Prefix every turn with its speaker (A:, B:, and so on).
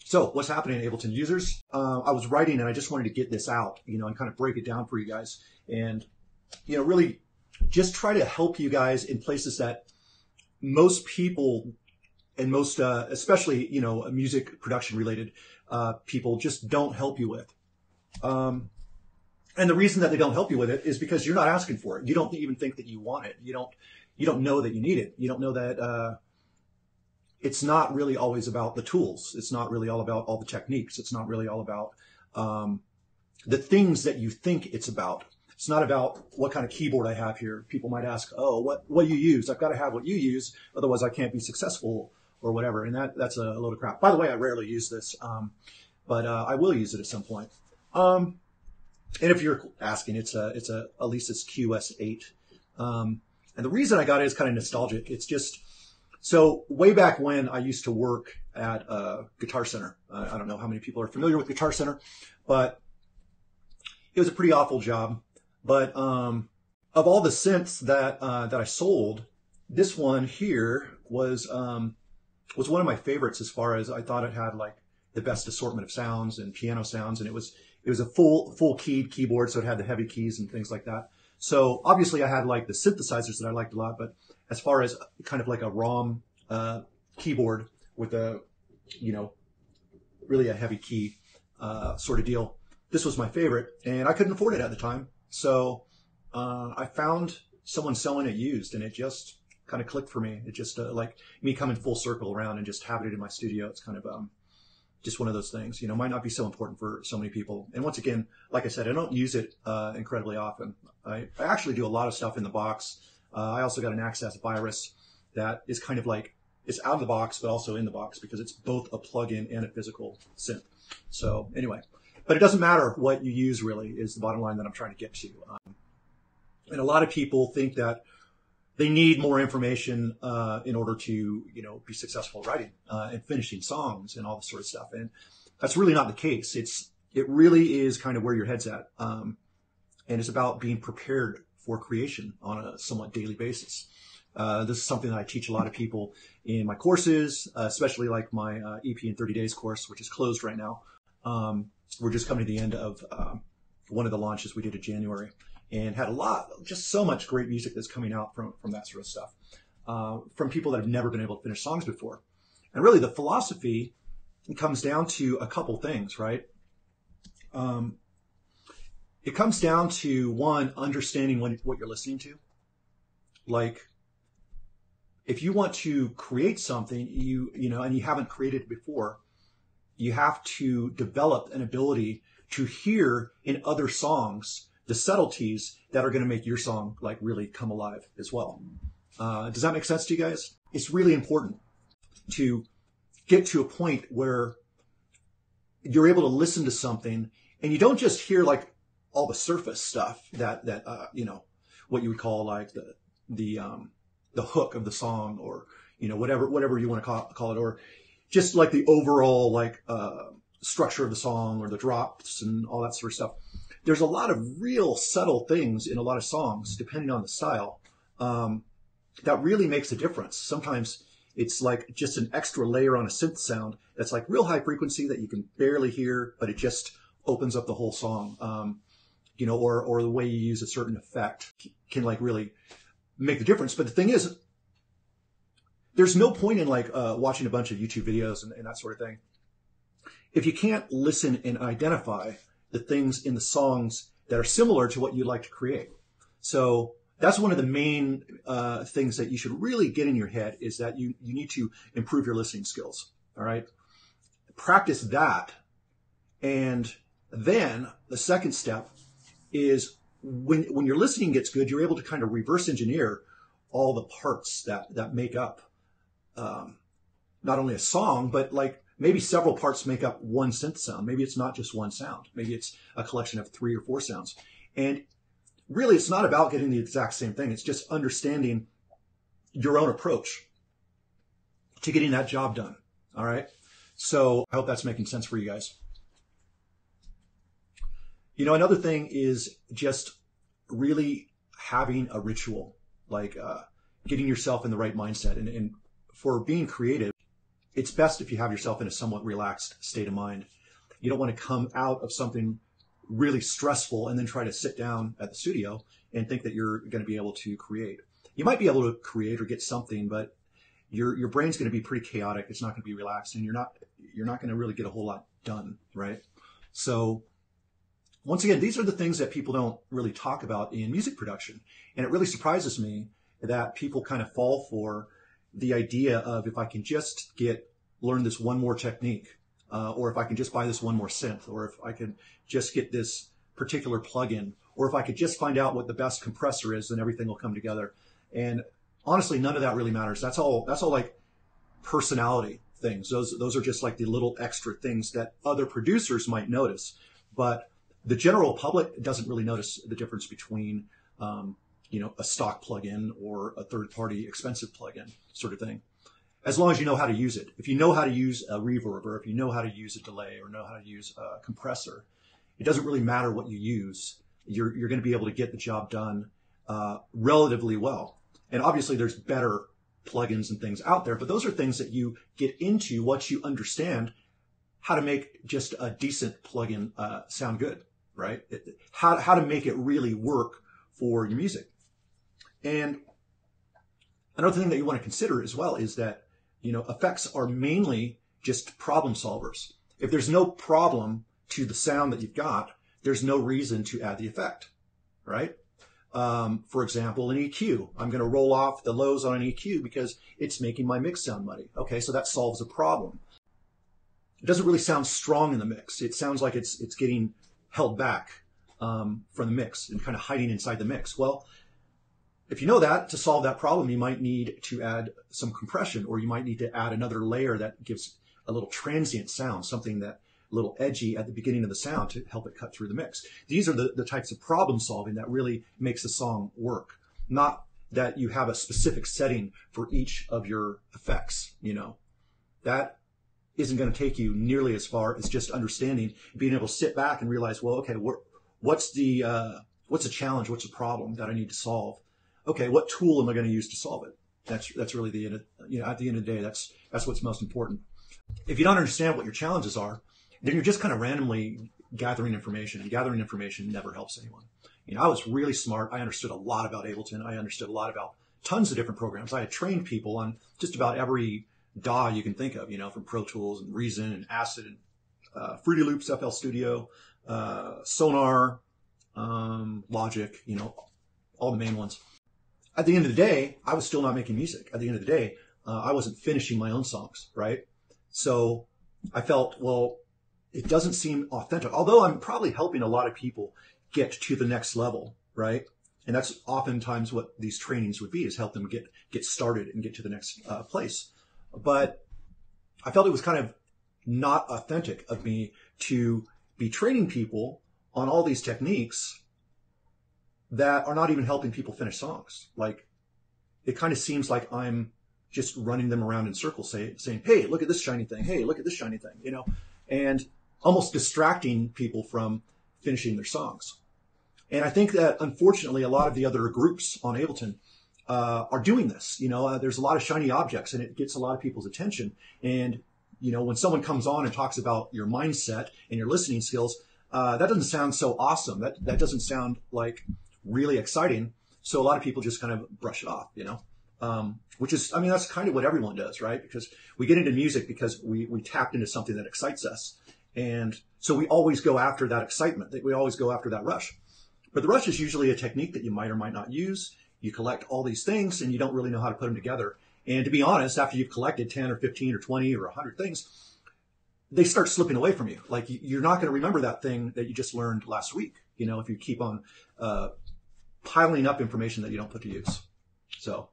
A: So what's happening, Ableton users? I was writing and I just wanted to get this out, and kind of break it down for you guys, and really just try to help you guys in places that most people and most, especially music production related people just don't help you with. And the reason that they don't help you with it is because you're not asking for it. You don't even think that you want it. You don't know that you need it. You don't know that it's not really always about the tools. It's not really all about all the techniques. It's not really all about the things that you think it's about. It's not about what kind of keyboard I have here. People might ask, oh, what do you use? I've got to have what you use, otherwise I can't be successful or whatever. And that's a load of crap. By the way, I rarely use this, but I will use it at some point. And if you're asking, it's a Alesis QS8. And the reason I got it is kind of nostalgic. It's just, so way back when I used to work at Guitar Center. I don't know how many people are familiar with Guitar Center, but it was a pretty awful job. But of all the synths that I sold, this one here was one of my favorites, as far as I thought it had like the best assortment of sounds and piano sounds, and it was a full keyed keyboard, so it had the heavy keys and things like that. So obviously I had like the synthesizers that I liked a lot, but as far as kind of like a ROM keyboard with a really a heavy key sort of deal, this was my favorite, and I couldn't afford it at the time. So I found someone selling it used, and it just kind of clicked for me. It just like me coming full circle around and just having it in my studio. It's kind of just one of those things, might not be so important for so many people. And once again, like I said, I don't use it incredibly often. I actually do a lot of stuff in the box. I also got an Access virus that is kind of like, it's out of the box, but also in the box, because it's both a plug-in and a physical synth. So anyway, but it doesn't matter what you use, really, is the bottom line that I'm trying to get to. And a lot of people think that they need more information in order to, be successful at writing and finishing songs and all this sort of stuff. And that's really not the case. It really is kind of where your head's at. And it's about being prepared for creation on a somewhat daily basis. This is something that I teach a lot of people in my courses, especially like my EP in 30 Days course, which is closed right now. We're just coming to the end of one of the launches we did in January, and had just so much great music that's coming out from that sort of stuff, from people that have never been able to finish songs before. And really the philosophy comes down to a couple things, right? It comes down to, one, understanding what you're listening to. Like, if you want to create something, and you haven't created it before, you have to develop an ability to hear in other songs the subtleties that are going to make your song like really come alive as well. Does that make sense to you guys? It's really important to get to a point where you're able to listen to something and you don't just hear like all the surface stuff that what you would call like the hook of the song, or whatever you want to call it, or just like the overall like structure of the song, or the drops and all that sort of stuff. There's a lot of real subtle things in a lot of songs, depending on the style, that really makes a difference. Sometimes it's like just an extra layer on a synth sound that's like real high frequency that you can barely hear, but it just opens up the whole song. Or the way you use a certain effect can like really make the difference. But the thing is, there's no point in like watching a bunch of YouTube videos and that sort of thing if you can't listen and identify the things in the songs that are similar to what you'd like to create. So that's one of the main things that you should really get in your head, is that you need to improve your listening skills. All right. Practice that. And then the second step is when your listening gets good, you're able to kind of reverse engineer all the parts that make up not only a song, but like maybe several parts make up one synth sound. Maybe it's not just one sound. Maybe it's a collection of 3 or 4 sounds. And really, it's not about getting the exact same thing. It's just understanding your own approach to getting that job done. All right. So I hope that's making sense for you guys. Another thing is just really having a ritual, like getting yourself in the right mindset. And for being creative, it's best if you have yourself in a somewhat relaxed state of mind. You don't want to come out of something really stressful and then try to sit down at the studio and think that you're going to be able to create. You might be able to create or get something, but your brain's going to be pretty chaotic. It's not going to be relaxed, and you're not going to really get a whole lot done, right? So once again, these are the things that people don't really talk about in music production. And it really surprises me that people kind of fall for the idea of, if I can just learn this one more technique, or if I can just buy this one more synth, or if I can just get this particular plugin, or if I could just find out what the best compressor is, then everything will come together. And honestly, none of that really matters. That's all like personality things. Those are just like the little extra things that other producers might notice, but the general public doesn't really notice the difference between, a stock plugin or a third-party expensive plugin sort of thing. As long as you know how to use it. If you know how to use a reverb, or if you know how to use a delay, or know how to use a compressor, it doesn't really matter what you use. You're going to be able to get the job done relatively well. And obviously there's better plugins and things out there, but those are things that you get into once you understand how to make just a decent plugin sound good, right? How to make it really work for your music. And another thing that you want to consider as well is that, effects are mainly just problem solvers. If there's no problem to the sound that you've got, there's no reason to add the effect, right? For example, an EQ. I'm going to roll off the lows on an EQ because it's making my mix sound muddy. Okay, so that solves a problem. It doesn't really sound strong in the mix. It sounds like it's getting held back from the mix and kind of hiding inside the mix. Well, if you know that, to solve that problem, you might need to add some compression, or you might need to add another layer that gives a little transient sound, something that a little edgy at the beginning of the sound to help it cut through the mix. These are the types of problem solving that really makes a song work. Not that you have a specific setting for each of your effects, That isn't going to take you nearly as far as just understanding, being able to sit back and realize, well, okay, what's the challenge? What's the problem that I need to solve? Okay, what tool am I going to use to solve it? That's really at the end of the day, that's what's most important. If you don't understand what your challenges are, then you're just kind of randomly gathering information, and gathering information never helps anyone. I was really smart. I understood a lot about Ableton. I understood a lot about tons of different programs. I had trained people on just about every DAW you can think of, from Pro Tools and Reason and Acid and Fruity Loops, FL Studio, Sonar, Logic, all the main ones. At the end of the day, I was still not making music. At the end of the day, I wasn't finishing my own songs, right? So I felt, well, it doesn't seem authentic, although I'm probably helping a lot of people get to the next level, right? And that's oftentimes what these trainings would be, is help them get started and get to the next place. But I felt it was kind of not authentic of me to be training people on all these techniques that are not even helping people finish songs. Like, it kind of seems like I'm just running them around in circles, saying, hey, look at this shiny thing. Hey, look at this shiny thing, and almost distracting people from finishing their songs. And I think that, unfortunately, a lot of the other groups on Ableton are doing this. There's a lot of shiny objects, and it gets a lot of people's attention. And, when someone comes on and talks about your mindset and your listening skills, that doesn't sound so awesome. That doesn't sound like really exciting. So a lot of people just kind of brush it off, which is, that's kind of what everyone does, right? Because we get into music because we tapped into something that excites us. And so we always go after that excitement. We always go after that rush. But the rush is usually a technique that you might or might not use. You collect all these things and you don't really know how to put them together. And to be honest, after you've collected 10 or 15 or 20 or 100 things, they start slipping away from you. Like, you're not going to remember that thing that you just learned last week, if you keep on piling up information that you don't put to use. So